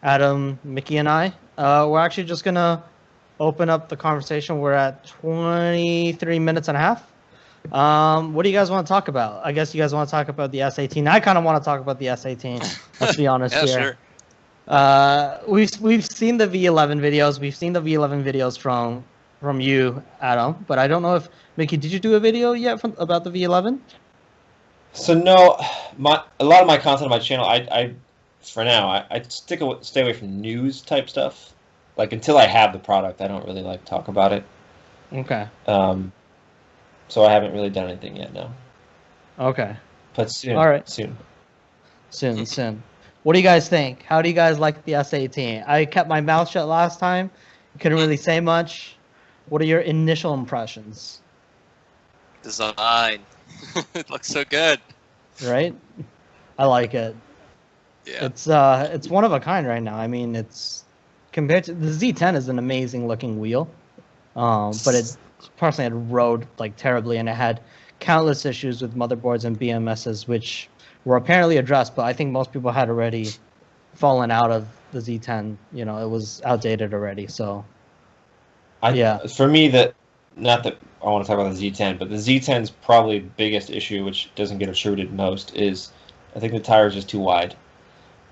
Adam, Mickey, and I. We're actually just gonna open up the conversation. We're at 23 minutes and a half. What do you guys want to talk about? I guess you guys want to talk about the S18. I kind of want to talk about the S18. Let's be honest here. Sure. We've seen the V11 videos. We've seen the V11 videos from you, Adam. But I don't know if Mickey, did you do a video yet about the V11? So no, a lot of my content on my channel, for now, I stay away from news type stuff. Like until I have the product, I don't really like to talk about it. Okay. So I haven't really done anything yet, no. Okay. But soon. All right. Soon. What do you guys think? How do you guys like the S18? I kept my mouth shut last time. Couldn't really say much. What are your initial impressions? Design. It looks so good. Right? I like it. Yeah. It's one of a kind right now. I mean, it's compared to the Z10 is an amazing looking wheel. But it personally had rode like terribly, and it had countless issues with motherboards and BMSs, which were apparently addressed, but I think most people had already fallen out of the Z10. You know, it was outdated already. So, For me, not that I want to talk about the Z10, but the Z10's probably biggest issue, which doesn't get attributed most, is I think the tire is just too wide.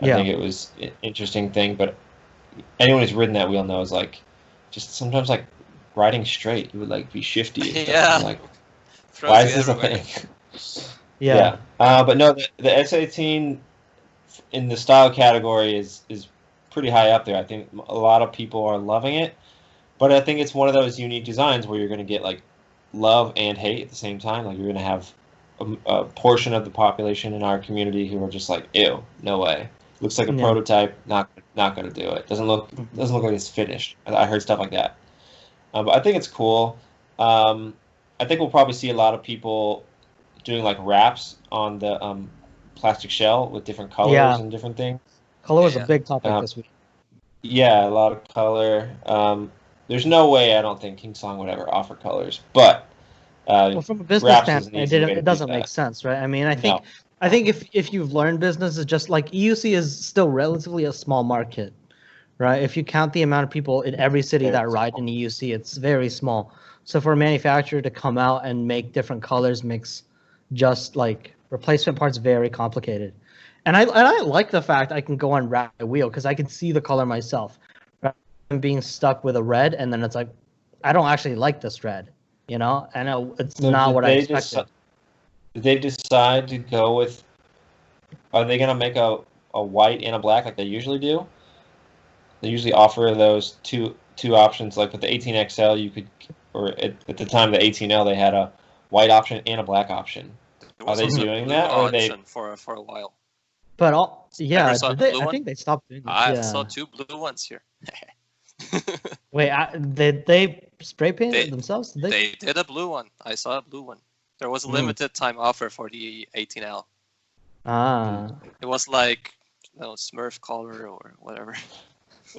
I think it was an interesting thing, but anyone who's ridden that wheel knows, like, just sometimes, like, riding straight, you would, like, be shifty and stuff. Yeah. And, like, why is this a thing? Yeah. But no, the S18 in the style category is pretty high up there. I think a lot of people are loving it, but I think it's one of those unique designs where you're going to get like love and hate at the same time. Like you're going to have a portion of the population in our community who are just like, ew, no way. Looks like a prototype, not going to do it. Doesn't look like it's finished. I heard stuff like that, but I think it's cool. I think we'll probably see a lot of people doing like wraps on the plastic shell with different colors and different things. Color was a big topic this week. Yeah, a lot of color. There's no way I don't think King Song would ever offer colors, but from a business standpoint, it doesn't make sense, right? I mean, I think if you've learned business, it's just like EUC is still relatively a small market, right? If you count the amount of people in every city that ride in EUC, it's very small. So for a manufacturer to come out and make different colors makes just like replacement parts very complicated. And I like the fact I can go and wrap my wheel because I can see the color myself. Rather than being stuck with a red and then it's like, I don't actually like this red, you know? And it's not what I expected. Did they decide to go with, are they going to make a white and a black like they usually do? They usually offer those two options. Like with the 18XL, you could, or at the time the 18L, they had a white option and a black option. Are they doing that, or are they for a while? But I think they stopped doing that. I saw two blue ones here. Wait, did they spray paint it themselves? They did a blue one. I saw a blue one. There was a limited time offer for the 18L. It was like Smurf color or whatever.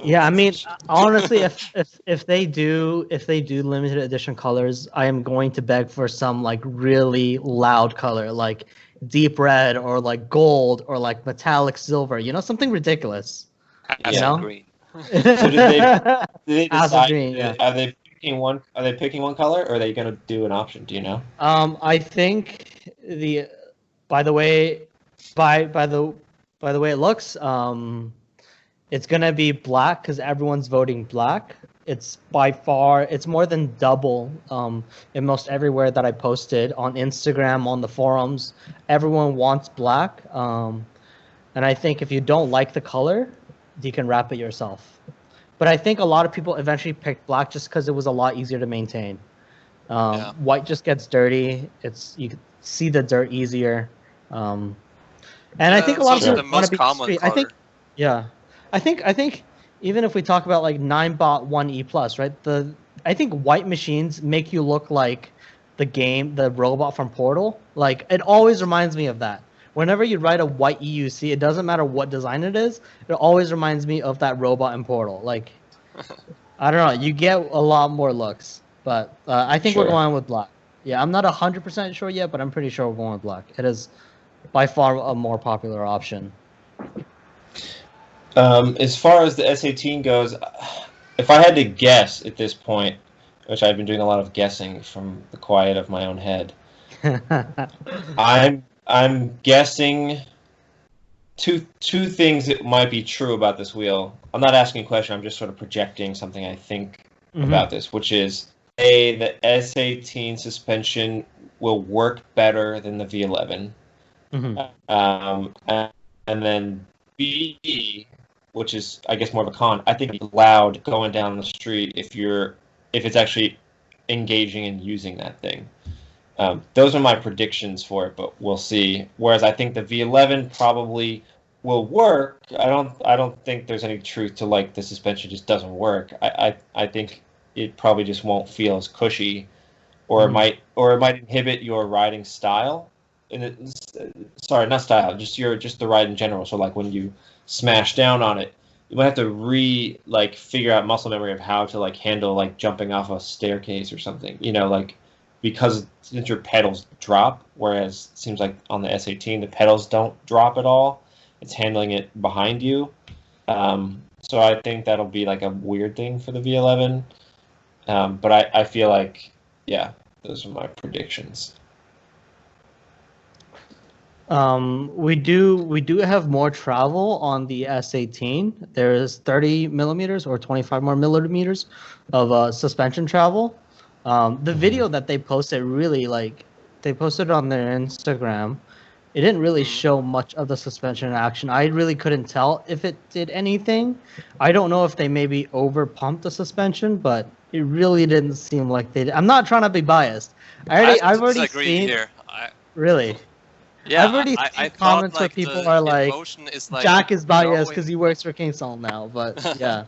Yeah, I mean, honestly, if they do limited edition colors, I am going to beg for some like really loud color, like deep red or like gold or like metallic silver. You know, something ridiculous. Acid green. So did they decide? Green, yeah. Are they picking one? Are they picking one color, or are they going to do an option? Do you know? I think by the way it looks, it's gonna be black because everyone's voting black. It's more than double in most everywhere that I posted on Instagram, on the forums. Everyone wants black, and I think if you don't like the color, you can wrap it yourself. But I think a lot of people eventually picked black just because it was a lot easier to maintain. White just gets dirty. You can see the dirt easier, and I think a lot of people want to be discreet. I think even if we talk about like 9bot 1E+, right? I think white machines make you look like the robot from Portal. Like it always reminds me of that. Whenever you ride a white EUC, it doesn't matter what design it is. It always reminds me of that robot in Portal. Like, I don't know. You get a lot more looks, but I think we're going with black. Yeah, I'm not 100% sure yet, but I'm pretty sure we're going with black. It is by far a more popular option. As far as the S18 goes, if I had to guess at this point, which I've been doing a lot of guessing from the quiet of my own head, I'm guessing two things that might be true about this wheel. I'm not asking a question. I'm just sort of projecting something I think about this, which is A, the S18 suspension will work better than the V11. And then B, which is, I guess, more of a con, I think it's loud going down the street if it's actually engaging and using that thing. Those are my predictions for it, but we'll see. Whereas I think the V11 probably will work. I don't think there's any truth to like the suspension just doesn't work. I think it probably just won't feel as cushy, or it might inhibit your riding style. Sorry, not style, just the ride in general. So like when you smash down on it, you might have to figure out muscle memory of how to like handle like jumping off a staircase or something. Because since your pedals drop, whereas it seems like on the S18 the pedals don't drop at all. It's handling it behind you. So I think that'll be like a weird thing for the V11. But I feel like, yeah, those are my predictions. We do have more travel on the S18. There's 30 millimeters or 25 more millimeters of suspension travel. The video that they posted they posted on their Instagram. It didn't really show much of the suspension in action. I really couldn't tell if it did anything. I don't know if they maybe over pumped the suspension, but it really didn't seem like they did. I'm not trying to be biased. I've already seen here. Really. Yeah, I've already seen comments where people are like, Jack is biased because he works for King Song now, but yeah.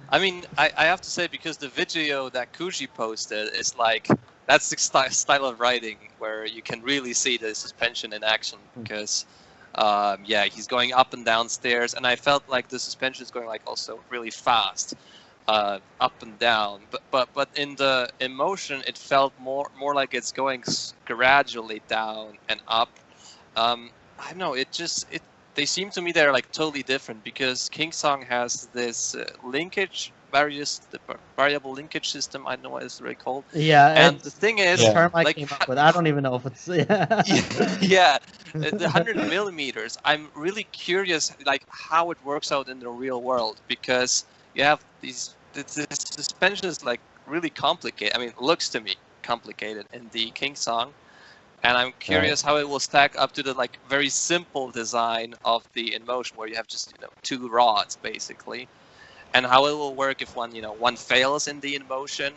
I mean, I have to say, because the video that Kuji posted is like, that's the style of riding where you can really see the suspension in action, because he's going up and down stairs, and I felt like the suspension is going like also really fast, up and down, but in the Inmotion it felt more like it's going gradually down and up. I don't know, they seem to me they're like totally different, because King Song has this variable linkage system. I don't know what it's really called. Yeah, and the thing is, the term I came up with, I don't even know if it's yeah, the 100 millimeters. I'm really curious, like how it works out in the real world, because you have this suspension is like really complicated. I mean, it looks to me complicated in the King Song. And I'm curious how it will stack up to the like very simple design of the Inmotion, where you have just two rods basically, and how it will work if one fails in the Inmotion.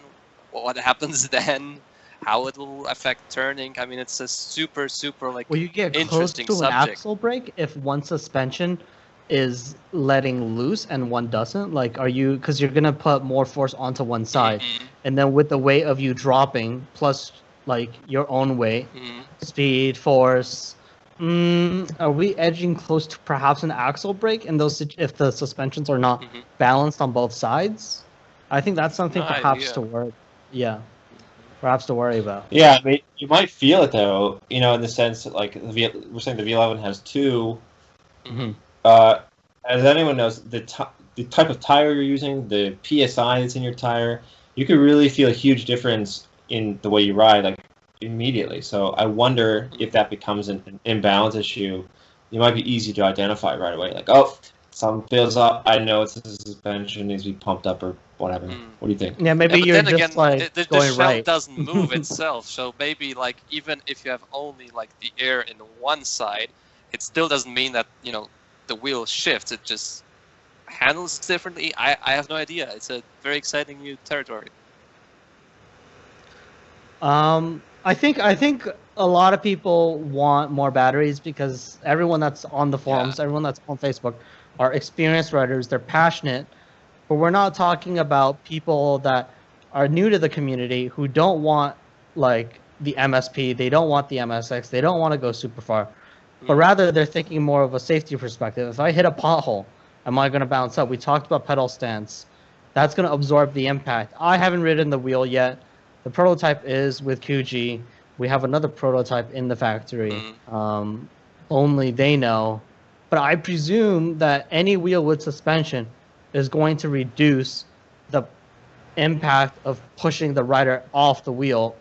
What happens then? How it will affect turning? I mean, it's a super like you get interesting close to subject. An axle brake if one suspension is letting loose and one doesn't. Like, because you're gonna put more force onto one side, and then with the weight of you dropping plus like your own weight, speed, force. Are we edging close to perhaps an axle brake in those if the suspensions are not balanced on both sides? I think that's something perhaps to worry. Yeah, perhaps to worry about. Yeah, I mean, you might feel it though. In the sense that, like we're saying the V11 has two. As anyone knows, the type of tire you're using, the PSI that's in your tire, you could really feel a huge difference in the way you ride, like immediately. So I wonder if that becomes an imbalance issue. It might be easy to identify right away. Like, oh, something feels up. I know it's the suspension needs to be pumped up or whatever. What do you think? Yeah, maybe you're just again, like the going shell right. doesn't move itself. So maybe like even if you have only like the air in one side, it still doesn't mean that the wheel shifts. It just handles differently. I have no idea. It's a very exciting new territory. I think a lot of people want more batteries, because everyone that's on the forums, everyone that's on Facebook, are experienced riders. They're passionate, but we're not talking about people that are new to the community who don't want like the MSP, they don't want the MSX, they don't want to go super far, but rather they're thinking more of a safety perspective. If I hit a pothole, am I going to bounce up? We talked about pedal stance. That's going to absorb the impact. I haven't ridden the wheel yet. The prototype is with QG. We have another prototype in the factory. Only they know but I presume that any wheel with suspension is going to reduce the impact of pushing the rider off the wheel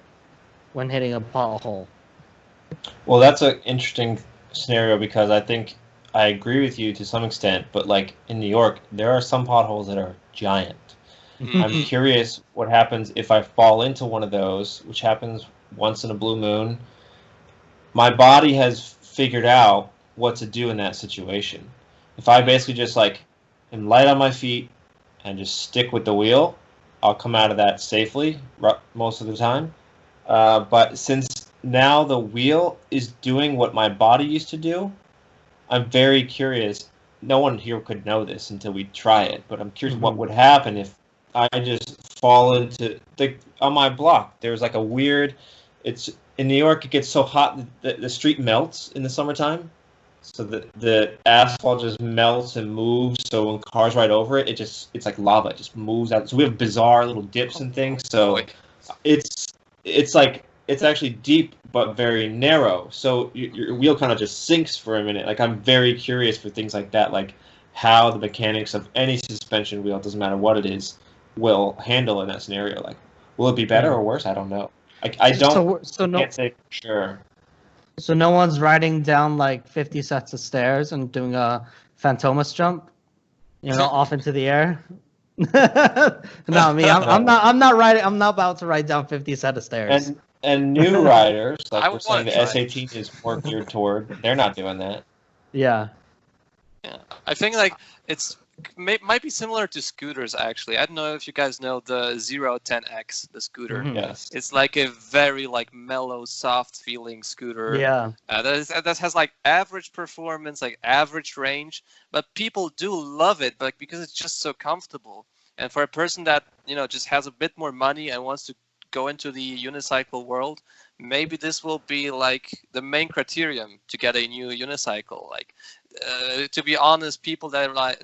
when hitting a pothole. Well, that's an interesting scenario because I think I agree with you to some extent, but like in New York, there are some potholes that are giant. I'm curious what happens if I fall into one of those, which happens once in a blue moon. My body has figured out what to do in that situation. If I basically just like am light on my feet and just stick with the wheel, I'll come out of that safely most of the time. But since now the wheel is doing what my body used to do, I'm very curious. No one here could know this until we try it, but I'm curious what would happen if I just fall into on my block. There's like a weird. It's in New York. It gets so hot that the street melts in the summertime, so the asphalt just melts and moves. So when cars ride over it, it's like lava. It just moves out. So we have bizarre little dips and things. So it's like it's actually deep but very narrow. So your wheel kind of just sinks for a minute. Like I'm very curious for things like that, like how the mechanics of any suspension wheel, doesn't matter what it is, will handle in that scenario. Like, will it be better or worse? I don't know. I can't say for sure. So no one's riding down like 50 sets of stairs and doing a Fantomas jump, off into the air. No, me. I'm not riding. I'm not about to ride down 50 sets of stairs. And new riders, like we're saying, the S18 is more geared toward. They're not doing that. Yeah. Yeah, I think like might be similar to scooters actually. I don't know if you guys know the 010X, the scooter. Yes. It's like a very like mellow, soft feeling scooter. Yeah. That has like average performance, like average range, but people do love it, like because it's just so comfortable. And for a person that just has a bit more money and wants to go into the unicycle world, maybe this will be like the main criterion to get a new unicycle. Like, to be honest, people that are like,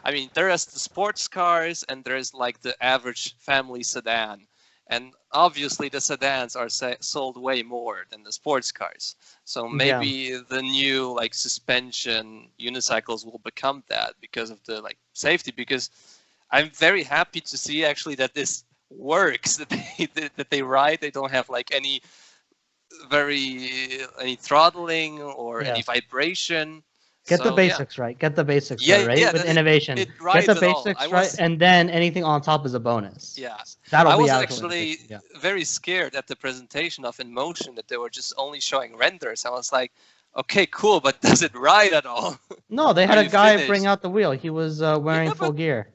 I mean, there is the sports cars and there is like the average family sedan. And obviously the sedans are sold way more than the sports cars. So maybe the new like suspension unicycles will become that because of the like safety. Because I'm very happy to see actually that this works, that they ride. They don't have like any throttling or any vibration. Get the basics right. Get the basics right? Yeah, with innovation. It get the basics right, and then anything on top is a bonus. Yeah. I was actually very scared at the presentation of Inmotion that they were just only showing renders. I was like, okay, cool, but does it ride at all? No, they had a guy bring out the wheel. He was wearing full gear.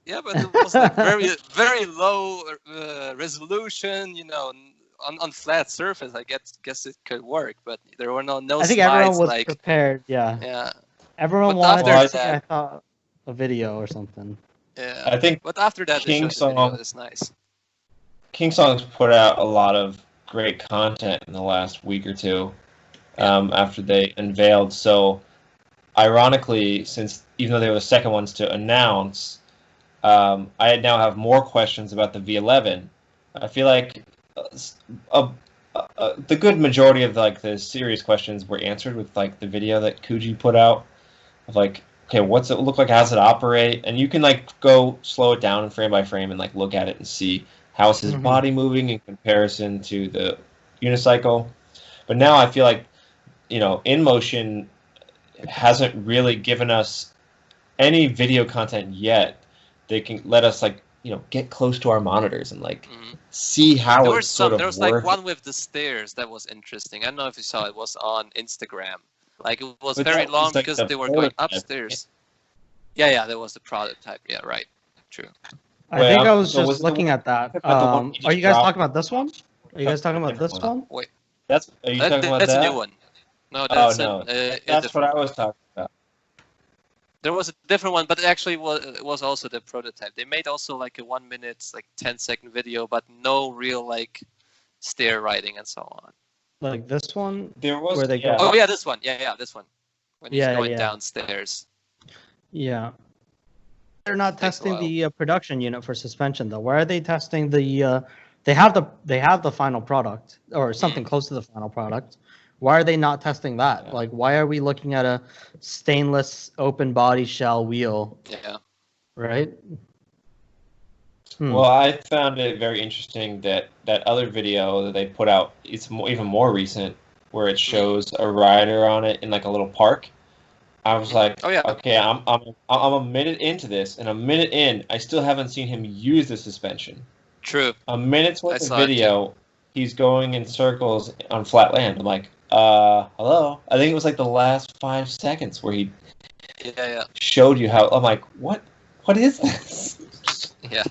Yeah, but it was like very, very low resolution, on flat surface. I guess it could work, but there were no I think slides, everyone was prepared. Yeah. Everyone wanted to see, I thought, a video or something. Yeah. I think. But after that, King Song is nice. King Song's put out a lot of great content in the last week or two, after they unveiled. So, ironically, since even though they were the second ones to announce, I now have more questions about the V11. I feel like the good majority of like the serious questions were answered with like the video that Kuji put out of like, okay, what's it look like? How does it operate? And you can like go slow it down frame by frame and like look at it and see how is his body moving in comparison to the unicycle. But now I feel like Inmotion hasn't really given us any video content yet. They can let us like get close to our monitors and like see how it sort of There was like one with the stairs that was interesting. I don't know if you saw it. Was on Instagram. Like it was very long because they were going upstairs. Yeah, there was the prototype. Yeah, right. True. I think I was just looking at that. Are you guys talking about this one? Are you guys talking about this one? Wait. Are you talking about that? That's a new one. No, that's that's what I was talking about. There was a different one, but actually it was also the prototype. They made also like a 1 minute, like 10-second video, but no real like stair riding and so on. Like this one? There was. Where they go. Oh yeah, this one. Yeah, this one. When he's going downstairs. Yeah. They're not testing the production unit for suspension though. Where are they testing the? They have the final product or something close to the final product. Why are they not testing that? Yeah. Like, why are we looking at a stainless open body shell wheel? Yeah. Right? Well, I found it very interesting that other video that they put out, it's even more recent, where it shows a rider on it in like a little park. I was like, Oh, yeah. okay, I'm a minute into this, and a minute in, I still haven't seen him use the suspension. True. A minute's worth of saw it, video, he's going in circles on flat land. I'm like, hello? I think it was like the last 5 seconds where he showed you how. I'm like, what is this? Yeah.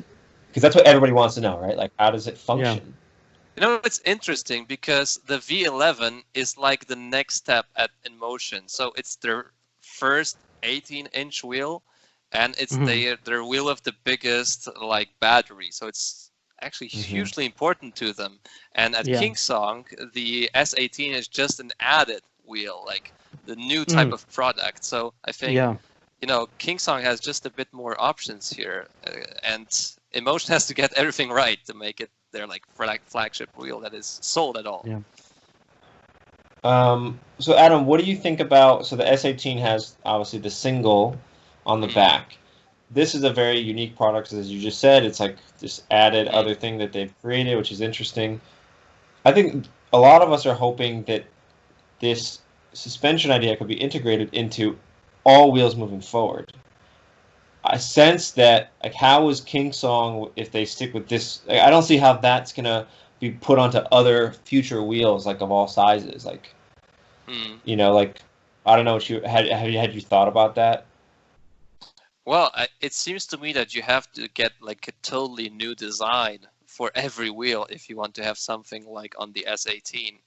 Because that's what everybody wants to know, right? Like, how does it function? Yeah. You know, it's interesting because the V11 is like the next step at Inmotion. So it's their first 18-inch wheel, and it's their wheel with the biggest like battery. So it's actually hugely important to them. And at King Song, the S18 is just an added wheel, like the new type of product. So I think you know, King Song has just a bit more options here, and Inmotion has to get everything right to make it their like flagship wheel that is sold at all. Yeah. So Adam, what do you think about? So the S18 has obviously the single on the back. This is a very unique product, as you just said. It's like this added other thing that they've created, which is interesting. I think a lot of us are hoping that this suspension idea could be integrated into all wheels moving forward. I sense that, like, how is King Song, if they stick with this, like, I don't see how that's gonna be put onto other future wheels, like of all sizes. Like, you know, like, I don't know what you had you thought about that? Well, it seems to me that you have to get like a totally new design for every wheel if you want to have something like on the S18.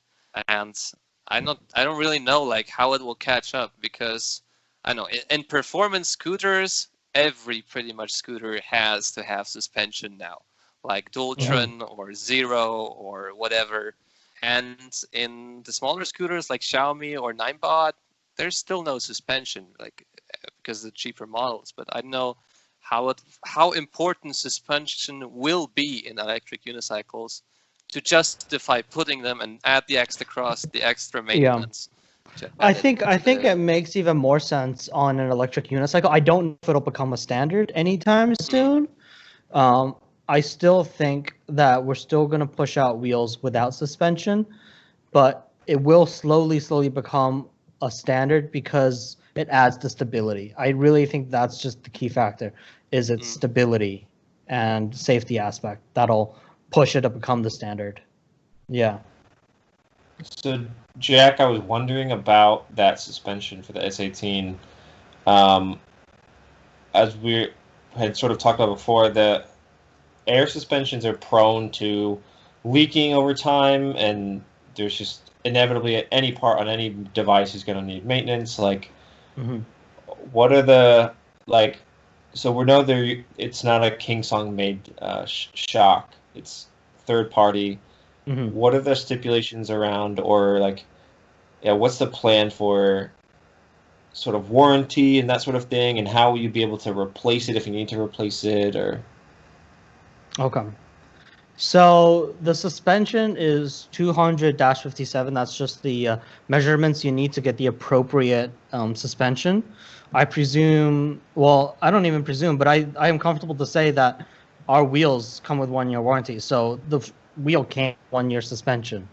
And I don't really know like how it will catch up, because I know in performance scooters, every pretty much scooter has to have suspension now, like Dualtron or Zero or whatever. And in the smaller scooters like Xiaomi or Ninebot, there's still no suspension, like because of the cheaper models. But I don't know how important suspension will be in electric unicycles to justify putting them and add the extra cost, the extra maintenance. I think it makes even more sense on an electric unicycle. I don't know if it'll become a standard anytime soon. I still think that we're still going to push out wheels without suspension, but it will slowly become a standard because it adds to stability. I really think that's just the key factor, is its stability and safety aspect. That'll push it to become the standard. Yeah. So, Jack, I was wondering about that suspension for the S18. As we had sort of talked about before, the air suspensions are prone to leaking over time, and there's just inevitably any part on any device is going to need maintenance. Like, what are the, like, so we know it's not a King Song made shock. It's third party. What are the stipulations around, or like, what's the plan for sort of warranty and that sort of thing, and how will you be able to replace it if you need to replace it, or? Okay. So the suspension is 200-57. That's just the measurements you need to get the appropriate suspension. I presume, well, I don't even presume, but I am comfortable to say that our wheels come with 1-year warranty. So the wheel can't 1-year suspension,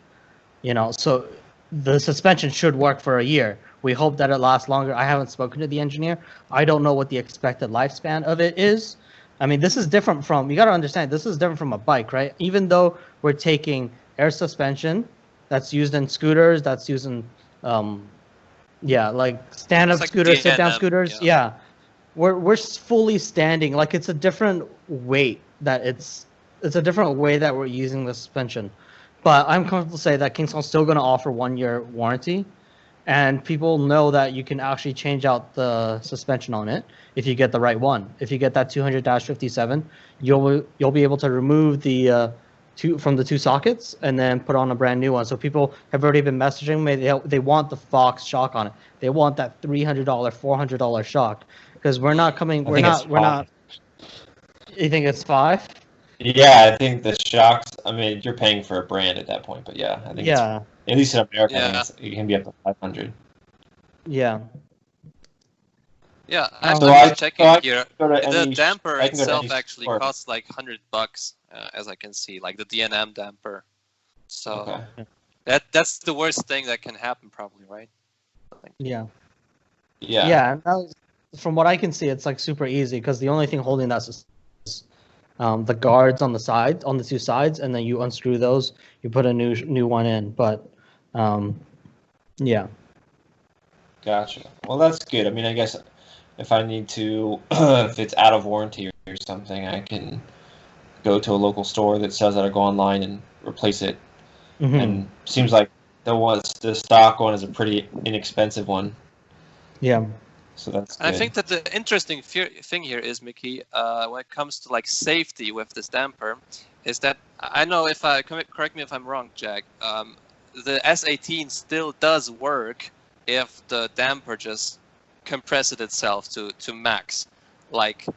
you know, so the suspension should work for a year. We hope that it lasts longer. I haven't spoken to the engineer. I don't know what the expected lifespan of it is. I mean, this is different from, you got to understand, this is different from a bike, right? Even though we're taking air suspension that's used in scooters, that's used in, like stand-up like scooters, sit-down scooters. Yeah. We're fully standing. Like, it's a different weight that it's a different way that we're using the suspension. But I'm comfortable to say that King Song's still going to offer 1-year warranty. And people know that you can actually change out the suspension on it if you get the right one. If you get that 200-57, you'll be able to remove the two sockets and then put on a brand new one. So people have already been messaging me. They want the Fox shock on it. They want that $300, $400 shock, because we're not coming. We're not. You think it's $5? Yeah, I think the shocks. I mean, you're paying for a brand at that point, but yeah, I think. Yeah. At least in America, Yeah. it can be up to 500. Yeah. Yeah, Oh. I'm just checking I here. can go to The any- damper I can go to itself any actually store. costs like $100, as I can see, like the DNM damper. So Okay. that's the worst thing that can happen, probably, right? Yeah. Yeah. Yeah. And that was, from what I can see, it's like super easy because the only thing holding that is the guards on the side, on the two sides, and then you unscrew those. You put a new one in, but yeah. Gotcha. Well, that's good. I mean, I guess if I need to, if it's out of warranty or something, I can go to a local store that sells it or go online and replace it. Mhm. And seems like the stock one is a pretty inexpensive one, Yeah. so that's good. And I think that the interesting thing here is, Mickey, when it comes to like safety with this damper, is that I know if I correct me if I'm wrong, Jack. The S18 still does work if the damper just compresses itself to max. Like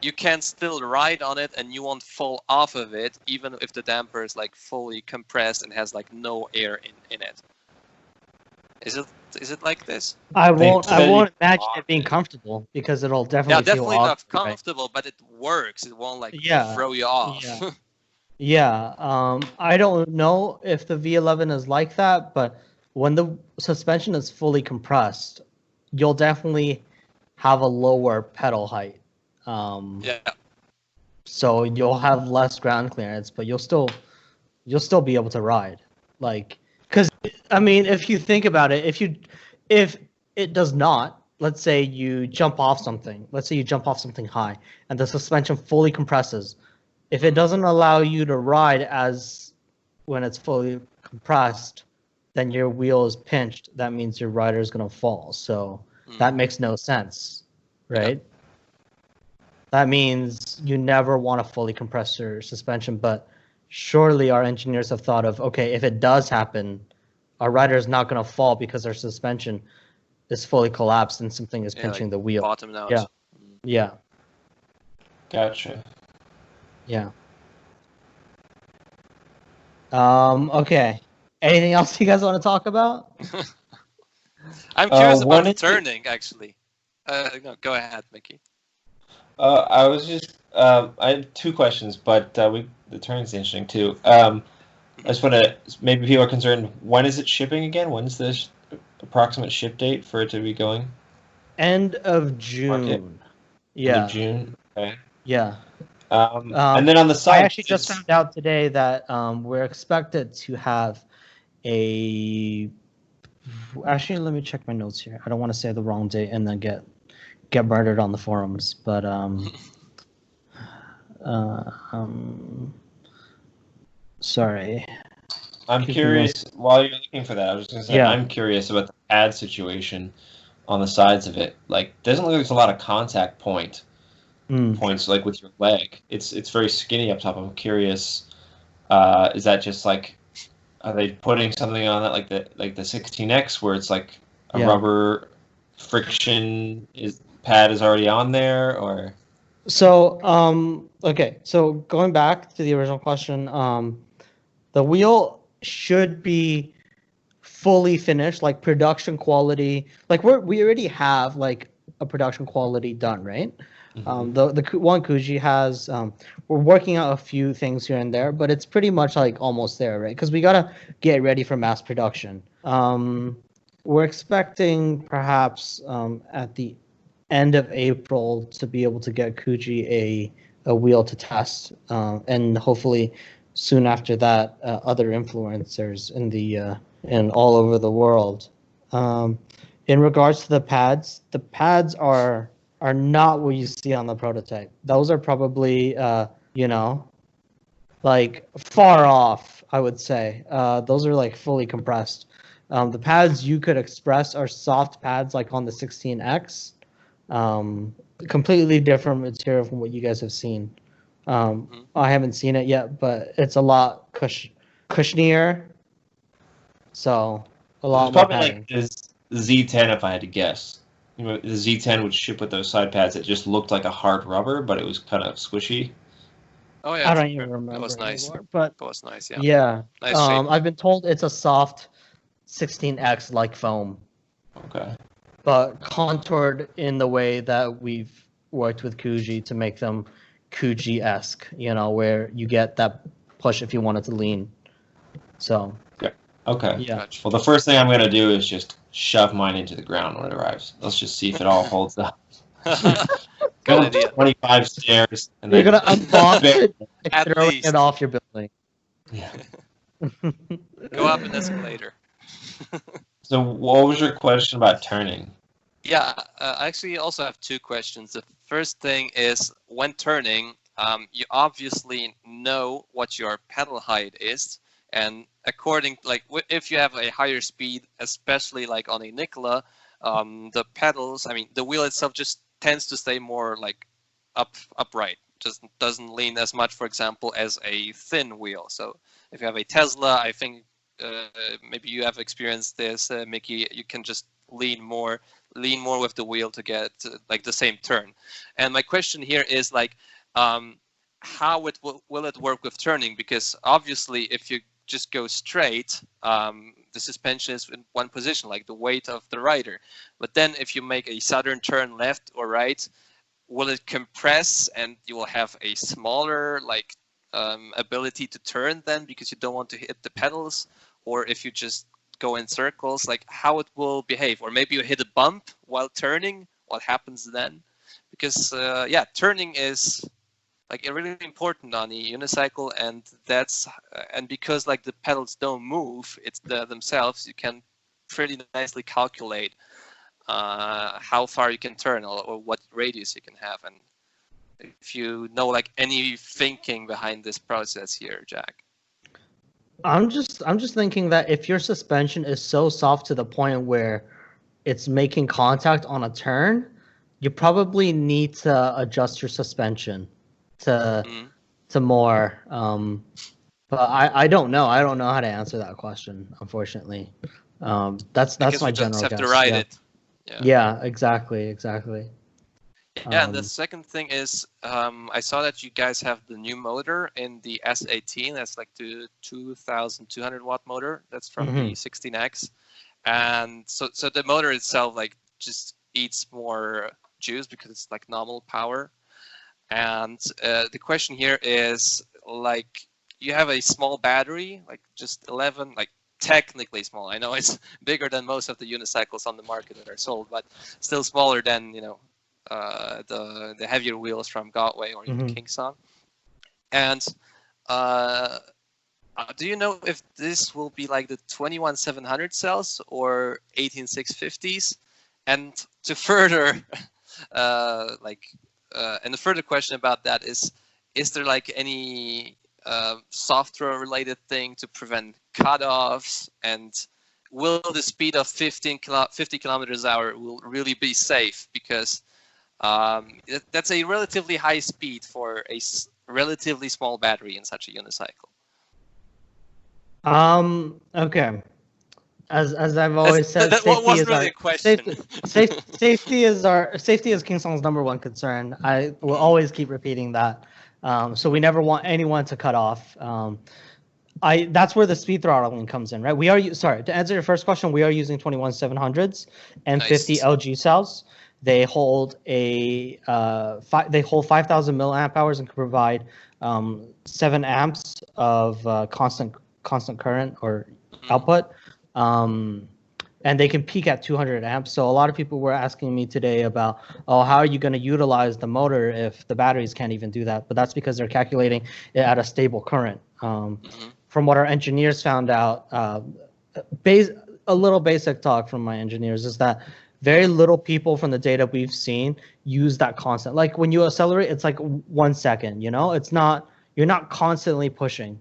you can still ride on it and you won't fall off of it, even if the damper is like fully compressed and has like no air in it. Is it like this? I They won't said imagine it being comfortable because it'll definitely Yeah, feel definitely not awkward, right? comfortable, but it works. It won't like Yeah, throw you off. yeah. Yeah, I don't know if the V11 is like that, but when the suspension is fully compressed, you'll definitely have a lower pedal height. Yeah. So you'll have less ground clearance, but you'll still be able to ride. Like, because I mean, if you think about it, if it does not, let's say you jump off something high, and the suspension fully compresses. If it doesn't allow you to ride as when it's fully compressed, then your wheel is pinched. That means your rider is going to fall. So that makes no sense, right? Yeah. That means you never want a fully compressed suspension, but surely our engineers have thought of, okay, if it does happen, our rider is not going to fall because their suspension is fully collapsed and something is pinching like the wheel. Bottom out. Yeah. Yeah. Gotcha. Yeah. Okay. Anything else you guys want to talk about? I'm curious about the turning, actually. No, go ahead, Mickey. I was just I had two questions, but the turning's interesting too. I just want to, maybe people are concerned, when is it shipping again? When's the approximate ship date for it to be going? End of June. Okay. Yeah. End of June. Okay. Yeah. And then on the side, I actually just found out today that we're expected to have a. Actually, let me check my notes here. I don't want to say the wrong date and then get murdered on the forums. But sorry. I'm curious. While you're looking for that, I was just gonna say I'm curious about the pad situation on the sides of it. Like, doesn't look like there's a lot of contact points like with your leg. It's very skinny up top. I'm curious, is that just like, are they putting something on that like the 16X where it's like a rubber friction pad is already on there, or? So okay, so going back to the original question, the wheel should be fully finished, like production quality. Like we already have like a production quality done, right? Mm-hmm. The one Kuji has, we're working out a few things here and there, but it's pretty much like almost there, right? Because we gotta get ready for mass production. We're expecting perhaps at the end of April to be able to get Kuji a wheel to test, and hopefully soon after that, other influencers in all over the world. In regards to the pads are not what you see on the prototype. Those are probably, like far off, I would say. Those are like fully compressed. The pads you could express are soft pads like on the 16X. Completely different material from what you guys have seen. I haven't seen it yet, but it's a lot cushionier. So a lot more padding. Like this Z10, if I had to guess. You know, the Z10 would ship with those side pads. It just looked like a hard rubber, but it was kind of squishy. Oh yeah, I don't even remember. That was nice. Anymore, but that was nice. Yeah. Yeah. Nice shape. I've been told it's a soft 16X like foam. Okay. But contoured in the way that we've worked with Kuji to make them Kuji-esque, where you get that push if you want it to lean. So. Okay. Yeah. Gotcha. Well, the first thing I'm going to do is just shove mine into the ground when it arrives. Let's just see if it all holds up. Go Good idea. 25 stairs. And You're then going to unbox it and At throw least. it off your building. Yeah. Go up an escalator. So what was your question about turning? Yeah, I actually also have two questions. The first thing is, when turning, you obviously know what your pedal height is, and according, like, if you have a higher speed, especially like on a Nikola, the pedals, I mean, the wheel itself just tends to stay more like upright, just doesn't lean as much, for example, as a thin wheel. So if you have a Tesla, I think maybe you have experienced this, Mickey, you can just lean more with the wheel to get like the same turn. And my question here is like, how will it work with turning? Because obviously if you just go straight, the suspension is in one position, like the weight of the rider. But then if you make a sudden turn left or right, will it compress and you will have a smaller like ability to turn then because you don't want to hit the pedals? Or if you just go in circles, like how it will behave? Or maybe you hit a bump while turning, what happens then? Because yeah, turning is like really important on a unicycle, and that's and because like the pedals don't move, it's themselves, you can pretty nicely calculate how far you can turn or what radius you can have. And if you know like any thinking behind this process here, Jack. I'm just thinking that if your suspension is so soft to the point where it's making contact on a turn, you probably need to adjust your suspension to more. But I don't know. I don't know how to answer that question, unfortunately. That's my general guess. Just have to ride it. Yeah, exactly. Yeah, and the second thing is, I saw that you guys have the new motor in the S18. That's like the 2,200 watt motor. That's from the 16X, and so the motor itself like just eats more juice because it's like nominal power. And the question here is like, you have a small battery, like just 11, like technically small. I know it's bigger than most of the unicycles on the market that are sold, but still smaller than the heavier wheels from Godway or even King Song. And do you know if this will be like the 21700 cells or 18650s? And to further and the further question about that is there like any software related thing to prevent cutoffs, and will the speed of 50 kilometers an hour will really be safe? Because that's a relatively high speed for a relatively small battery in such a unicycle. Okay. As I've always said, that wasn't really a question. Safety is King Song's number one concern. I will always keep repeating that. So we never want anyone to cut off. That's where the speed throttling comes in, right? To answer your first question, we are using 21700s and Nice. 50 LG cells. They hold 5,000 milliamp hours and can provide 7 amps of constant current or output. And they can peak at 200 amps. So a lot of people were asking me today about, how are you going to utilize the motor if the batteries can't even do that? But that's because they're calculating it at a stable current. From what our engineers found out, a little basic talk from my engineers is that very little people from the data we've seen use that constant. Like when you accelerate, it's like 1 second, it's not, you're not constantly pushing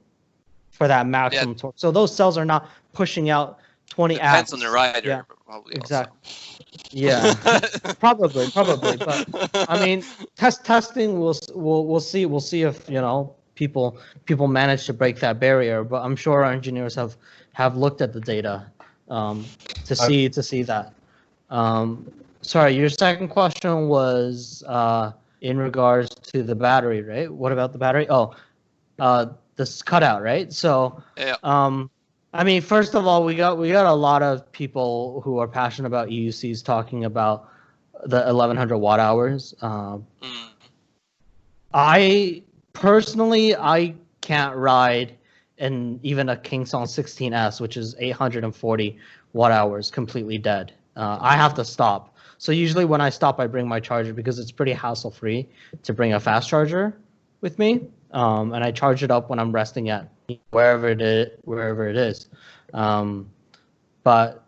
for that maximum torque. So those cells are not pushing out 20 amps. Depends on the rider, probably. Exactly. Also. Yeah, probably. But I mean, testing. We'll see if people manage to break that barrier. But I'm sure our engineers have looked at the data to see that. Sorry, your second question was in regards to the battery, right? What about the battery? This cutout, right? So I mean, first of all, we got a lot of people who are passionate about EUCs talking about the 1100 watt hours. I personally, I can't ride in even a King Song 16S, which is 840 watt hours, completely dead. I have to stop. So usually when I stop, I bring my charger because it's pretty hassle-free to bring a fast charger with me, and I charge it up when I'm resting at wherever it is. But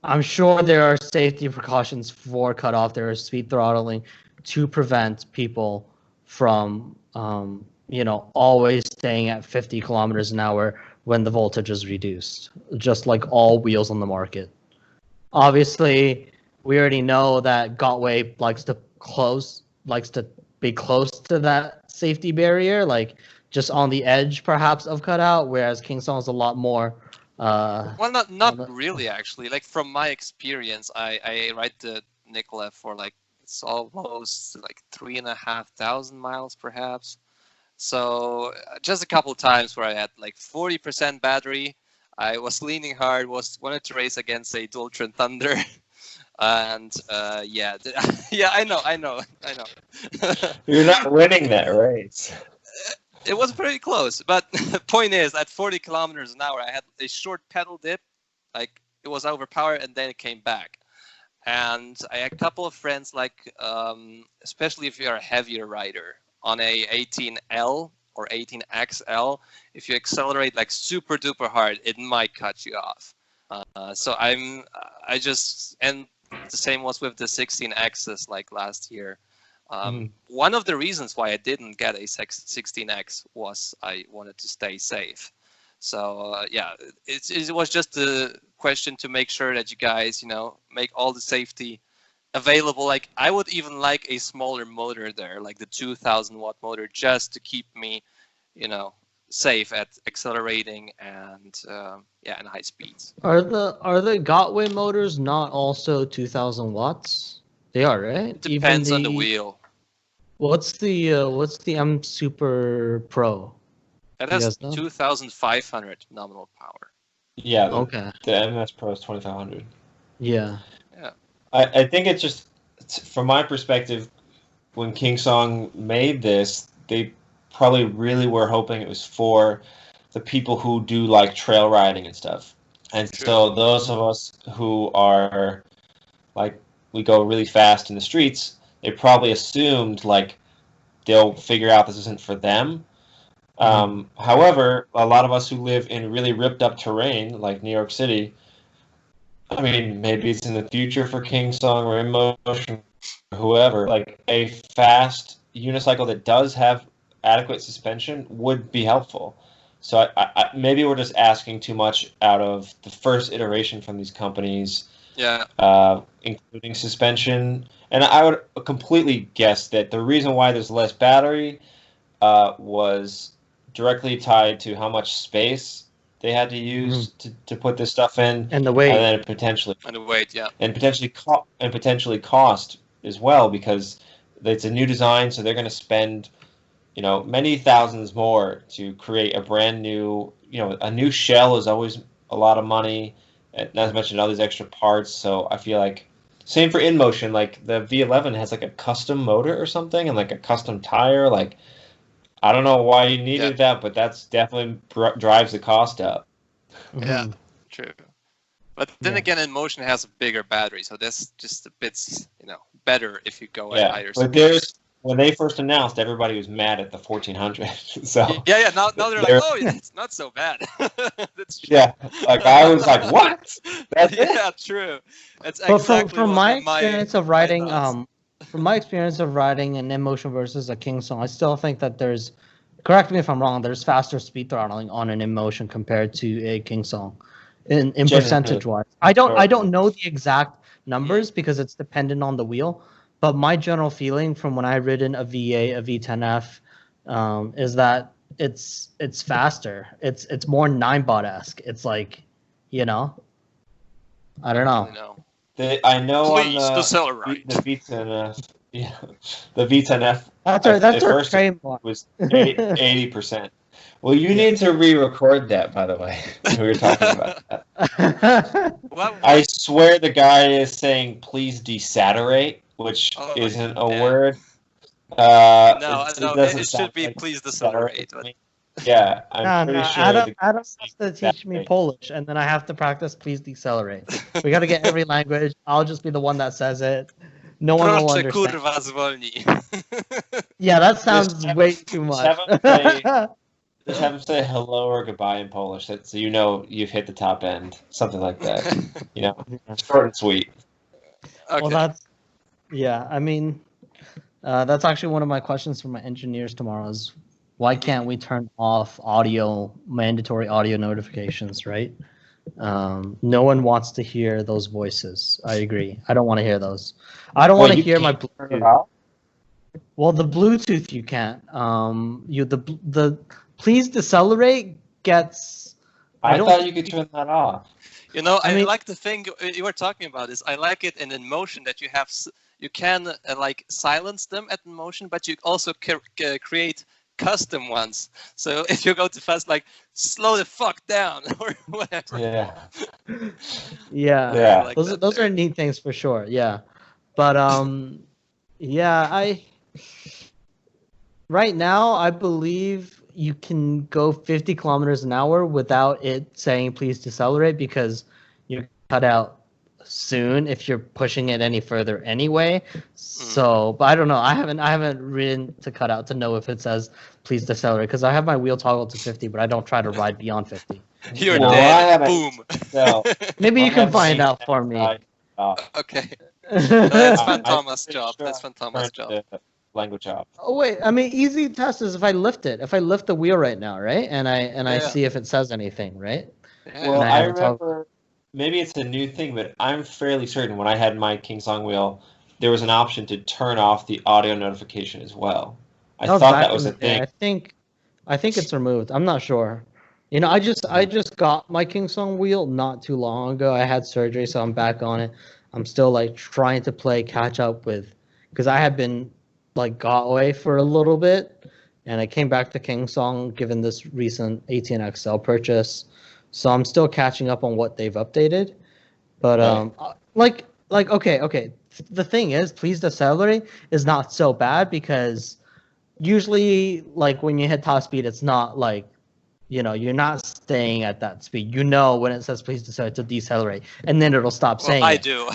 I'm sure there are safety precautions for cutoff. There is speed throttling to prevent people from, always staying at 50 kilometers an hour when the voltage is reduced, just like all wheels on the market. Obviously, we already know that Gotway likes to be close to that safety barrier, like just on the edge, perhaps, of cutout, whereas King Song is a lot more. Well, not really, actually. Like from my experience, I ride the Nikola for like it's almost like 3,500 miles, perhaps. So just a couple times where I had like 40% battery. I was leaning hard, wanted to race against a Dultron Thunder. And yeah, I know. You're not winning that race. It was pretty close, but the point is, at 40 kilometers an hour, I had a short pedal dip, like it was overpowered, and then it came back. And I had a couple of friends, like especially if you're a heavier rider on a 18L or 18XL, if you accelerate like super duper hard, it might cut you off. So and the same was with the 16Xs like last year. One of the reasons why I didn't get a 16X was I wanted to stay safe. So yeah, it was just a question to make sure that you guys, make all the safety available. Like I would even like a smaller motor there, like the 2000 watt motor, just to keep me, safe at accelerating and and high speeds. Are the Gotway motors not also 2000 watts? They are, right? It depends on the wheel. What's the M Super Pro? That has 2,500 nominal power. Yeah. Okay. The MS Pro is 2,500. Yeah. Yeah. I think it's just, from my perspective, when King Song made this, they probably really were hoping it was for the people who do like trail riding and stuff. And True. So those of us who are like, we go really fast in the streets, they probably assumed like they'll figure out this isn't for them. However, a lot of us who live in really ripped up terrain like New York City, I mean, maybe it's in the future for King Song or Inmotion or whoever, like a fast unicycle that does have adequate suspension would be helpful. So I maybe we're just asking too much out of the first iteration from these companies. Yeah. Including suspension. And I would completely guess that the reason why there's less battery was directly tied to how much space they had to use to put this stuff in, and the weight, and then potentially and the weight, yeah, and potentially cost as well, because it's a new design, so they're going to spend many thousands more to create a brand new. A new shell is always a lot of money. Not to mention all these extra parts, so I feel like same for Inmotion. Like the V11 has like a custom motor or something, and like a custom tire. Like I don't know why you needed that, but that's definitely drives the cost up. Yeah, true. But then again, Inmotion has a bigger battery, so that's just a bit, better if you go at higher speeds. When they first announced, everybody was mad at the 1400. So yeah. Now they're like, oh, yeah, it's not so bad. That's true. Yeah, like I was like, what? That's it? True. That's exactly from my experience of riding, from my experience of riding an Inmotion versus a King Song, I still think that there's, correct me if I'm wrong, there's faster speed throttling on an Inmotion compared to a King Song, in percentage wise. I don't know the exact numbers because it's dependent on the wheel. But my general feeling from when I've ridden a V8, a V10F, is that it's faster. It's more 9-bot-esque. It's like, I don't know. I know Please, on the V10F, the V10F. That's our trademark. Was 80%. Well, you need to re-record that, by the way. We were talking about that. I swear the guy is saying, please desaturate, which isn't a word. No, it should be like please decelerate. Yeah, I'm pretty sure. Adam has to teach me Polish, and then I have to practice please decelerate. We got to get every language. I'll just be the one that says it. No one will understand. Kurwa zwolnij. Yeah, that sounds way too much. Just have him say hello or goodbye in Polish, so you know you've hit the top end. Something like that. You know, short and sweet. Okay. Well, I mean, that's actually one of my questions for my engineers tomorrow is why can't we turn off mandatory audio notifications, right? No one wants to hear those voices. I agree. I don't want to hear those. I don't want to hear my Bluetooth. Well, the Bluetooth you can't. The please decelerate gets. I thought you could turn that off. You know, I mean, like the thing you were talking about is I like it in Inmotion that you can like silence them at Inmotion, but you also create custom ones. So if you go too fast, like slow the fuck down or whatever. Yeah. Like those are neat things for sure. Yeah, but right now I believe you can go 50 kilometers an hour without it saying please decelerate because you're cut out soon if you're pushing it any further anyway. So, but I don't know. I haven't ridden to cut out to know if it says please decelerate because I have my wheel toggled to 50, but I don't try to ride beyond 50. You're dead. Boom. So, maybe you can find out for me. Okay. No, that's Fantoma's job. That's Fantoma's job. Language job. Oh wait, I mean, easy test is if I lift it. If I lift the wheel right now, right, and I see if it says anything, right? Yeah. Well, I remember. Maybe it's a new thing, but I'm fairly certain when I had my King Song wheel, there was an option to turn off the audio notification as well. I thought that was a thing. I think it's removed. I'm not sure. You know, I just got my King Song wheel not too long ago. I had surgery, so I'm back on it. I'm still like trying to play catch up with, because I had been like got away for a little bit, and I came back to King Song given this recent ATN XL purchase. So I'm still catching up on what they've updated, but okay. The thing is, please decelerate is not so bad because usually, like when you hit top speed, it's not like, you know, you're not staying at that speed. You know when it says please decelerate to decelerate, and then it'll stop saying. I it. do.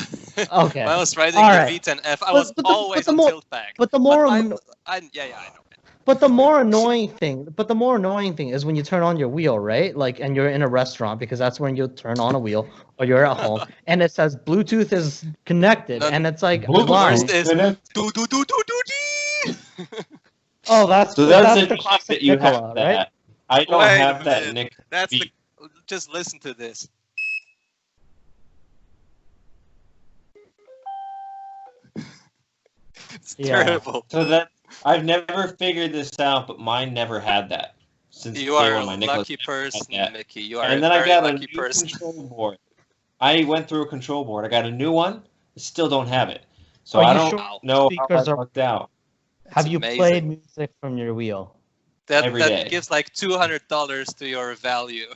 Okay. When I was riding the V10F, I was always on tilt back. But the more, I know. But the more annoying thing is when you turn on your wheel, right? Like, and you're in a restaurant because that's when you turn on a wheel, or you're at home, and it says Bluetooth is connected, and it's like, Bluetooth is Oh, that's the classic that you Nicola, have that. right? I don't have that, Nick. Just listen to this. It's terrible. So I've never figured this out, but mine never had that. Since you are a my lucky person, Mickey. You are and a then very I got a lucky new person. control board. I went through a control board. I got a new one. I still don't have it. So Are I you don't sure know how speakers I are- worked out. Have you amazing. played music from your wheel? Every That day. gives like $200 to your value.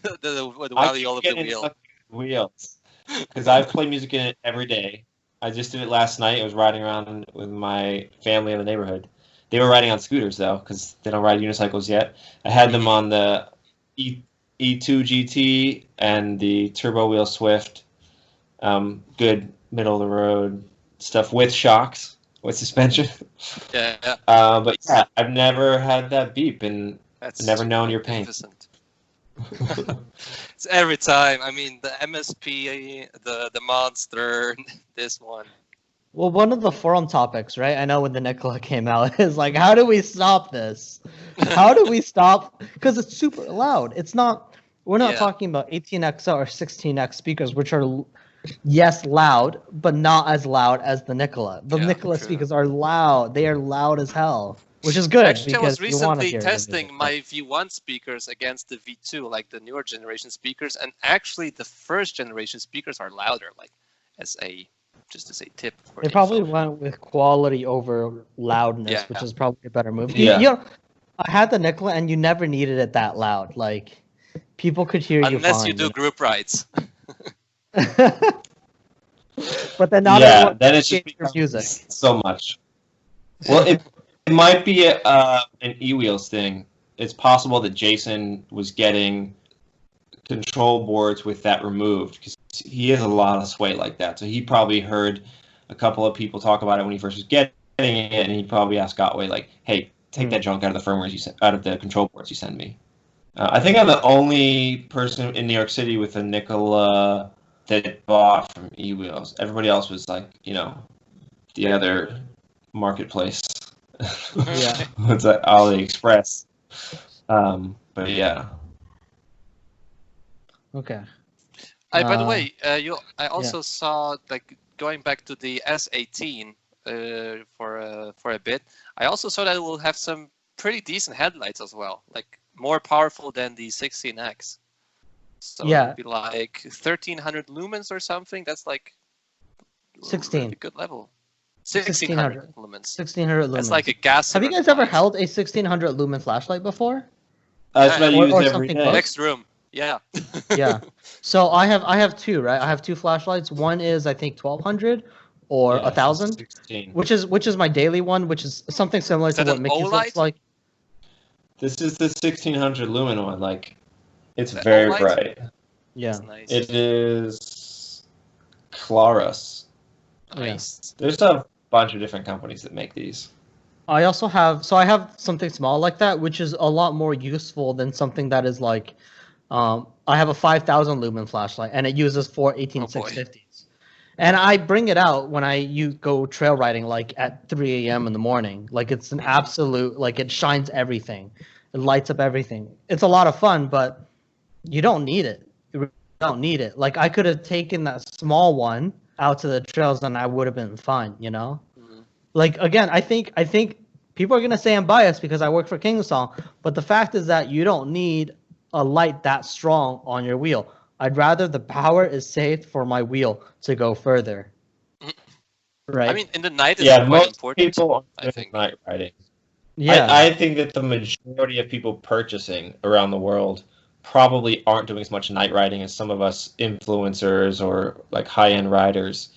the value of the wheel. Wheels. Because I play music in it every day. I just did it last night. I was riding around with my family in the neighborhood. They were riding on scooters, though, because they don't ride unicycles yet. I had them on the E2 GT and the Turbo Wheel Swift. Good middle-of-the-road stuff with shocks, with suspension. Yeah. But yeah, I've never had that beep, and That's I've never known your pain. It's every time. I mean, the MSP, the Monster, this one. Well, one of the forum topics, right? I know when the Nicola came out, is like, how do we stop this? How do we stop? Because it's super loud. It's not. We're not talking about 18XL or 16X speakers, which are, yes, loud, but not as loud as the Nicola. The Nicola speakers are loud. They are loud as hell, which is good. Actually, I was because you wanna recently hear the testing music. my V1 speakers against the V2, like the newer generation speakers, and actually the first generation speakers are louder, like as a tip. They probably went with quality over loudness, which is probably a better move. Yeah. I had the nickel, and you never needed it that loud. Like, people could hear you Unless fine. you do group rides. But then not Yeah, everyone then it's just appreciates your becomes music. so much. Well, it might be an eWheels thing. It's possible that Jason was getting control boards with that removed because he has a lot of sway like that. So he probably heard a couple of people talk about it when he first was getting it, and he probably asked Gotway, like, "Hey, take that junk out of the firmwares out of the control boards you send me." I think I'm the only person in New York City with a nickel that bought from eWheels. Everybody else was like, the other marketplace. Yeah. What's that? AliExpress. But yeah. Okay. By the way, I also saw, like, going back to the S18 for a bit. I also saw that it will have some pretty decent headlights as well, like more powerful than the 16X. So it'd be like 1300 lumens or something. That's like 16. really good level. 1600 lumens. 1600 lumens. That's like a gas. Have you guys ever held a 1600 lumen flashlight before? That's what I use every something day. close? Next room. Yeah. Yeah. So I have two, right? I have two flashlights. One is I think 1200 or 1000, 16. which is my daily one, which is something similar to what Mickey's looks like. This is the 1600 lumen one. Like, it's very bright. Yeah. Nice. It is Clarus. Nice. There's a bunch of different companies that make these. I also have something small like that, which is a lot more useful than something that is like, I have a 5000 lumen flashlight, and it uses four 18650s. And I bring it out when you go trail riding, like at 3 a.m. in the morning. Like, it's an absolute, like, it shines everything. It lights up everything. It's a lot of fun, but you don't need it. You don't need it. Like, I could have taken that small one out to the trails and I would have been fine, Like, again, I think people are going to say I'm biased because I work for King Song, but the fact is that you don't need a light that strong on your wheel. I'd rather the power is saved for my wheel to go further. Right? I mean, in the night is quite most important, people I think. night riding. Yeah. I think that the majority of people purchasing around the world probably aren't doing as much night riding as some of us influencers or like high-end riders.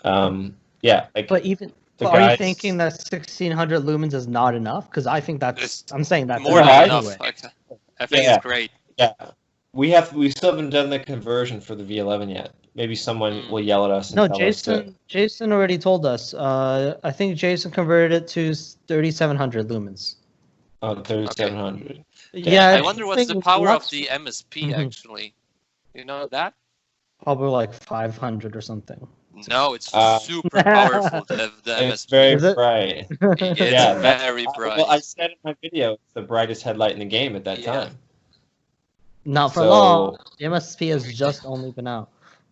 Like, but even are you thinking that 1600 lumens is not enough? Because I think I'm saying that's more than enough. anyway. I think it's great. Yeah, we still haven't done the conversion for the V11 yet. Maybe someone will yell at us. And No, tell Jason already told us. I think Jason converted it to 3700 lumens. Oh, 3700. Okay. Yeah, I wonder what's the power of the MSP actually. You know that? Probably like 500 or something. No, it's super powerful. The MSP. It's very bright. It's very bright. Well, I said in my video, it's the brightest headlight in the game at that time. Not for long. The MSP has just only been out.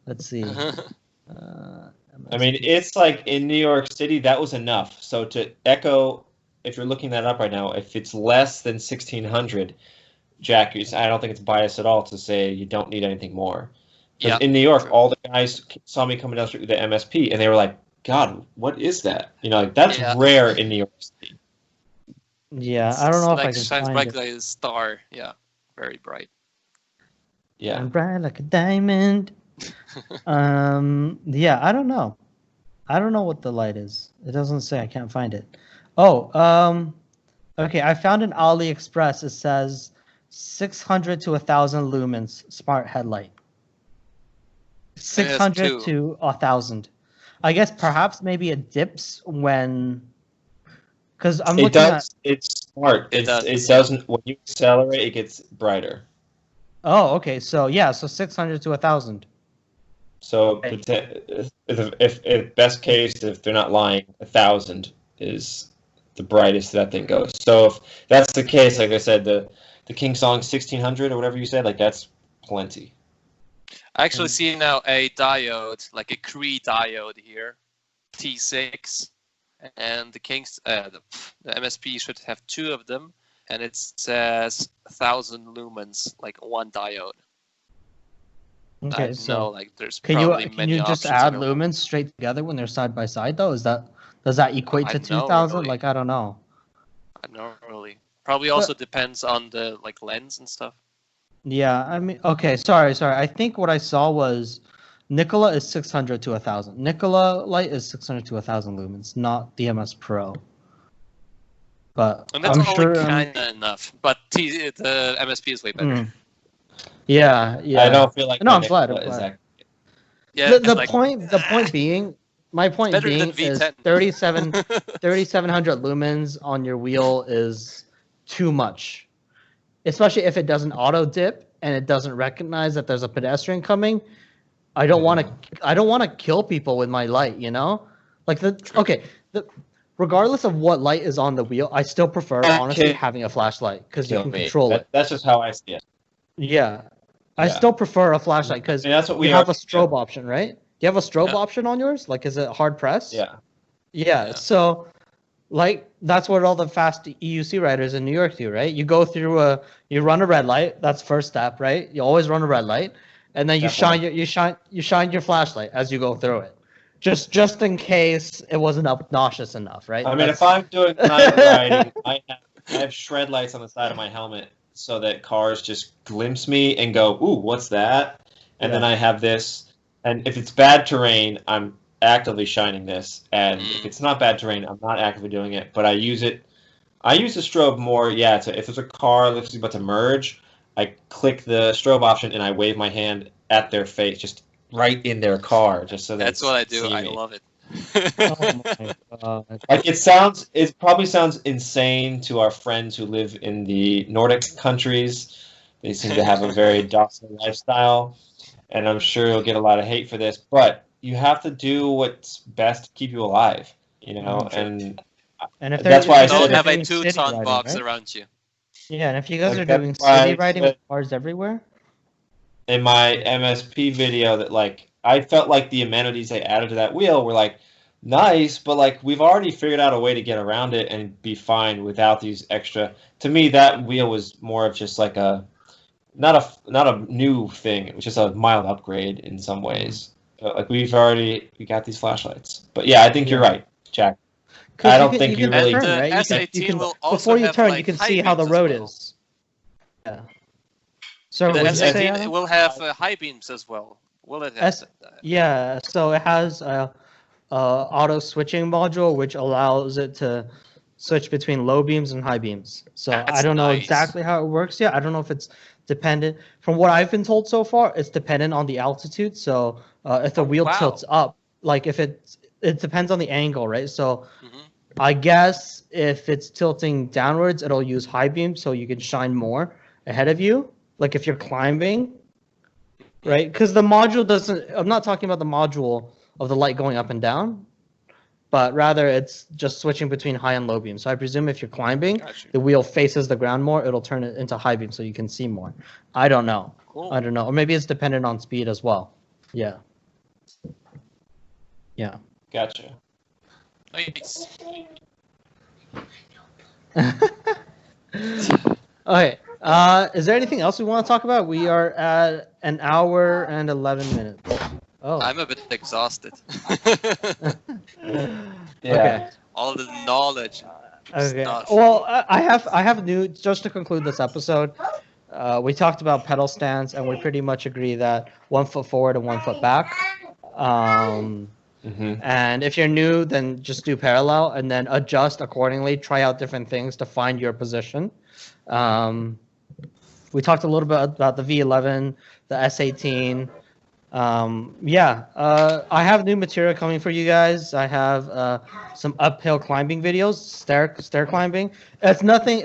Let's see. I mean, it's like in New York City, that was enough. So to echo, if you're looking that up right now, if it's less than 1600, Jack, I don't think it's biased at all to say you don't need anything more. Because in New York, all the guys saw me coming down the street with the MSP, and they were like, God, what is that? That's rare in New York City. Yeah, I don't know if I can shines find bright it. like a star. Yeah, very bright. Yeah. I'm bright like a diamond. Yeah, I don't know. I don't know what the light is. It doesn't say. I can't find it. Oh, okay. I found an AliExpress. It says 600 to 1000 lumens smart headlight. 600 to 1000. I guess perhaps maybe it dips when. Because I'm looking at. It's smart. It doesn't. When you accelerate, it gets brighter. Oh, okay. So yeah, so 600 to 1000. So if best case, if they're not lying, 1000 is the brightest that thing goes. So if that's the case, like I said, the King Song 1600 or whatever you said, like that's plenty. I actually see now a diode, like a Cree diode here, T6, and the MSP should have two of them, and it says 1000 lumens, like one diode. Okay, there's can you just options add lumens straight together when they're side by side though? Does that equate to 2000? Like I don't know. Not really. Probably also depends on the like lens and stuff. Yeah, I mean, okay, sorry. I think what I saw was Nicola is 600 to 1,000. Nicola light is 600 to 1,000 lumens, not the MS Pro. But And that's I'm only sure. kind of enough. But the MSP is way better. Yeah. I don't feel like No, my I'm glad. Nicola is that. Yeah, The like, point being, my point better being than is V10. 3,700 lumens on your wheel is too much, especially if it doesn't auto dip and it doesn't recognize that there's a pedestrian coming. I don't want to kill people with my light, you know? Like regardless of what light is on the wheel, I still prefer honestly having a flashlight because you can control it. That's just how I see it. Yeah. I still prefer a flashlight because that's what we have a strobe option, right? Do you have a strobe option on yours? Like, is it hard press? Yeah. So, like, that's what all the fast EUC riders in New York do, right? You go through you run a red light. That's first step, right? You always run a red light, and then you shine your flashlight as you go through it, just in case it wasn't obnoxious enough, right? I mean, if I'm doing night riding, I have shred lights on the side of my helmet so that cars just glimpse me and go, "Ooh, what's that?" And then I have this, and if it's bad terrain, I'm actively shining this, and if it's not bad terrain, I'm not actively doing it, but I use the strobe more, if there's a car that's about to merge, I click the strobe option and I wave my hand at their face, just right in their car, just so that's what I do. I love it. Oh my God. Like it probably sounds insane to our friends who live in the Nordic countries. They seem to have a very docile lifestyle, and I'm sure you'll get a lot of hate for this, but you have to do what's best to keep you alive, you know, and if that's why I don't said have a doing city 2-ton riding, box right? around you. Yeah, and if you guys Like, are doing that's why city I riding said- with cars everywhere, in my MSP video that like I felt like the amenities they added to that wheel were like nice, but like we've already figured out a way to get around it and be fine without these extra. To me, that wheel was more of just like not a new thing. It was just a mild upgrade in some ways. Like we got these flashlights, but yeah, I think you're right, Jack. I don't think you really. turn, The right? S18 will also before you have, turn, like, you can high see how the beams as road well. is. Yeah. So The what did you say, S18 Adam? will have high beams as well. Will it have that? Yeah, so it has a auto switching module which allows it to switch between low beams and high beams. So That's I don't know nice. exactly how it works yet. I don't know if it's dependent. From what I've been told so far, it's dependent on the altitude. So if the wheel tilts up, like if it depends on the angle, right? So I guess if it's tilting downwards, it'll use high beam so you can shine more ahead of you. Like if you're climbing, right? Because the module doesn't, I'm not talking about the module of the light going up and down, but rather it's just switching between high and low beam. So I presume if you're climbing, the wheel faces the ground more, it'll turn it into high beam so you can see more. I don't know. Cool. I don't know. Or maybe it's dependent on speed as well. Yeah. Yeah. Gotcha. Nice. Okay. Is there anything else we want to talk about? We are at an hour and 11 minutes. Oh. I'm a bit exhausted. Okay. All the knowledge. Okay. Stuff. Well, I have news just to conclude this episode. We talked about pedal stance, and we pretty much agree that 1 foot forward and 1 foot back. And if you're new, then just do parallel and then adjust accordingly. Try out different things to find your position. We talked a little bit about the V11, the S18. I have new material coming for you guys. I have some uphill climbing videos, stair climbing. It's nothing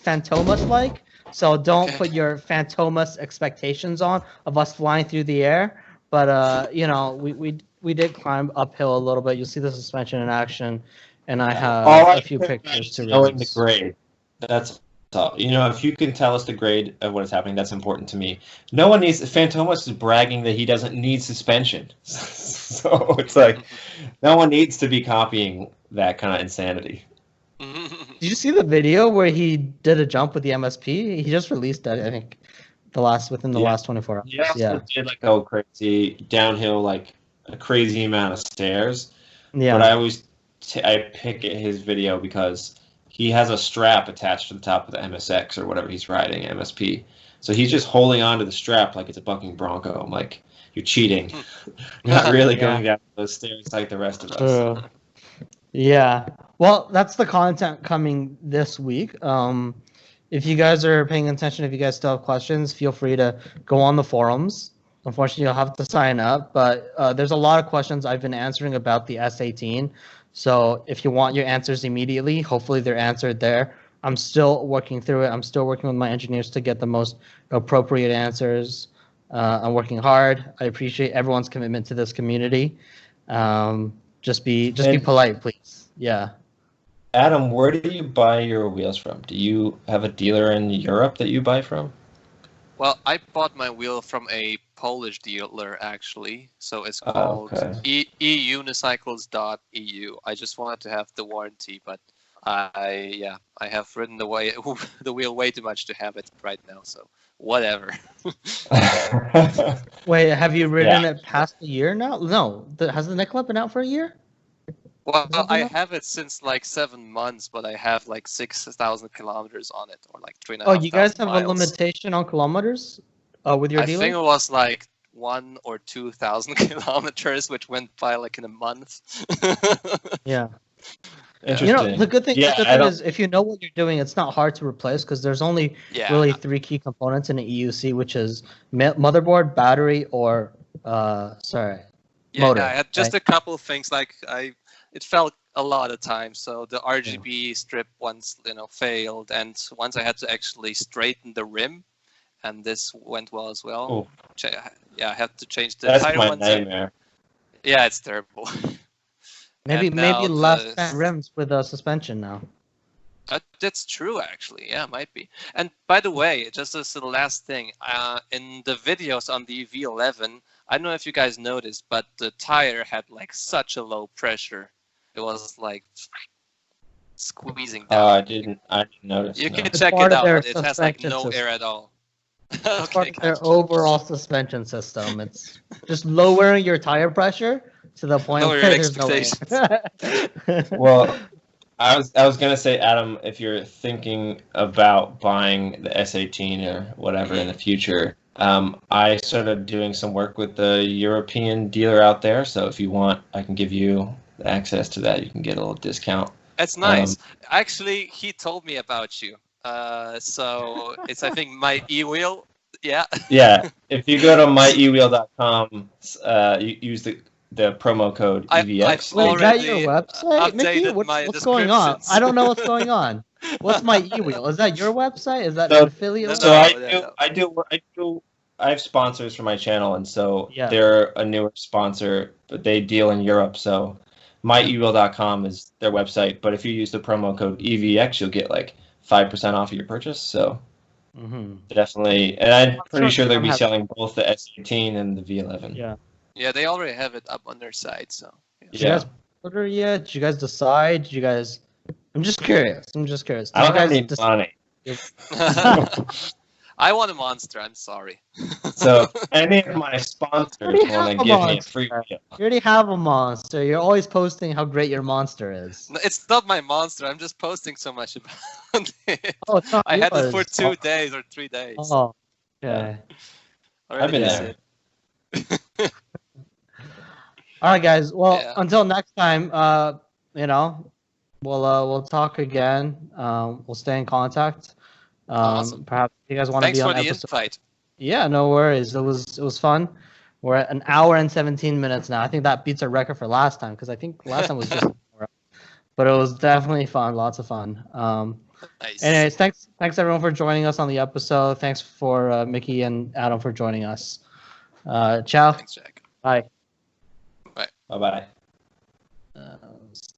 Fantomas like. So don't put your Fantomas expectations on of us flying through the air. But we did climb uphill a little bit. You'll see the suspension in action, and I have a few pictures to knowing the grade. That's all. If you can tell us the grade of what is happening, that's important to me. No one needs. Fantomas is bragging that he doesn't need suspension, so it's like no one needs to be copying that kind of insanity. Did you see the video where he did a jump with the MSP? He just released that, I think, within the last 24 hours. Yeah, did like go crazy downhill, like a crazy amount of stairs. Yeah. But I always I pick his video because he has a strap attached to the top of the MSX or whatever he's riding, MSP. So he's just holding on to the strap like it's a bucking bronco. I'm like, you're cheating. You're not really going down those stairs like the rest of us. Yeah. Well, that's the content coming this week. If you guys are paying attention, if you guys still have questions, feel free to go on the forums. Unfortunately, you'll have to sign up, but there's a lot of questions I've been answering about the S18. So if you want your answers immediately, hopefully they're answered there. I'm still working through it. I'm still working with my engineers to get the most appropriate answers. I'm working hard. I appreciate everyone's commitment to this community. Just be polite, please. Yeah. Adam, where do you buy your wheels from? Do you have a dealer in Europe that you buy from? Well, I bought my wheel from a Polish dealer, actually. So it's called eunicycles.eu. I just wanted to have the warranty, but I have ridden the wheel way too much to have it right now. So whatever. Wait, have you ridden it past a year now? No. Has the Nicola been out for a year? Well, I have it since like 7 months, but I have like 6,000 kilometers on it, or like 3,500 miles. Oh, you guys have a limitation on kilometers with your dealer? I think it was like 1,000 or 2,000 kilometers, which went by like in a month. Yeah. Interesting. You know, the good thing is if you know what you're doing, it's not hard to replace because there's only really 3 key components in an EUC, which is motherboard, battery, or motor. Yeah, I had just a couple of things like it felt a lot of times. So the RGB strip once failed, and once I had to actually straighten the rim, and this went well as well. Oh. I had to change the That's tire my once. nightmare. Yeah, it's terrible. Maybe less rims with a suspension now. That's true, actually. Yeah, might be. And by the way, just as the last thing, in the videos on the V11, I don't know if you guys noticed, but the tire had like such a low pressure. It was like squeezing down. Oh, I didn't notice. You can It's check part it of out. their It has like no suspension air at all. It's part of their overall suspension system. It's just lowering your tire pressure to the point Lower where your there's no expectations. Well, I was gonna say, Adam, if you're thinking about buying the S18 or whatever in the future, I started doing some work with the European dealer out there. So if you want, I can give you access to that. You can get a little discount. That's nice. Actually, he told me about you. So it's, I think, my e-wheel. Yeah. Yeah. If you go to myewheel.com, you use the promo code evX. Wait, is that your website, Mickey? What's going on? I don't know what's going on. What's my e-wheel? Is that your website? Is that an affiliate? So I have sponsors for my channel, and so they're a newer sponsor, but they deal in Europe. So myewheel.com is their website, but if you use the promo code EVX, you'll get like 5% off of your purchase. So definitely, and I'm pretty sure they'll be selling both the S18 and the V11. Yeah. Yeah, they already have it up on their site. So. Did you guys order yet? Did you guys decide? Did you guys? I'm just curious. I don't have any money. I want a monster. I'm sorry. So any of my sponsors want to give me a free wheel. You already have a monster. You're always posting how great your monster is. No, it's not my monster. I'm just posting so much about it. Oh, it's not I had it for yours. 2 days or 3 days. Oh, okay. I've been there. All right, guys. Well, until next time, we'll talk again. We'll stay in contact. Awesome. Perhaps you guys want to be on Thanks episode. for the invite. Yeah, no worries. It was fun. We're at 1 hour and 17 minutes now. I think that beats our record for last time because I think last time was just. But it was definitely fun. Lots of fun. Nice. Anyways, thanks everyone for joining us on the episode. Thanks for Mickey and Adam for joining us. Ciao. Thanks, Jack. Bye. Bye-bye.